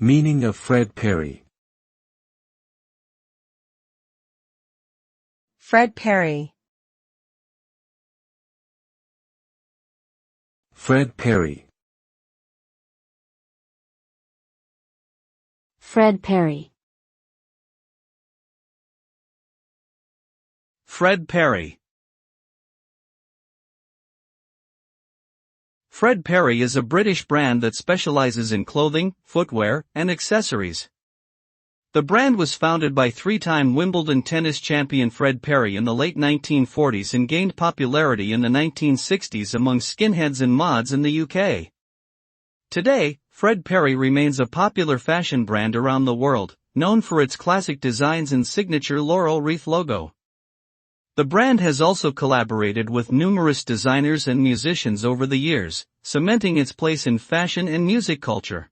Meaning of Fred Perry. Fred Perry. Fred Perry. Fred Perry. Fred Perry. Fred Perry is a British brand that specializes in clothing, footwear, and accessories. The brand was founded by three-time Wimbledon tennis champion Fred Perry in the late 1940s and gained popularity in the 1960s among skinheads and mods in the UK. Today, Fred Perry remains a popular fashion brand around the world, known for its classic designs and signature laurel wreath logo. The brand has also collaborated with numerous designers and musicians over the years, cementing its place in fashion and music culture.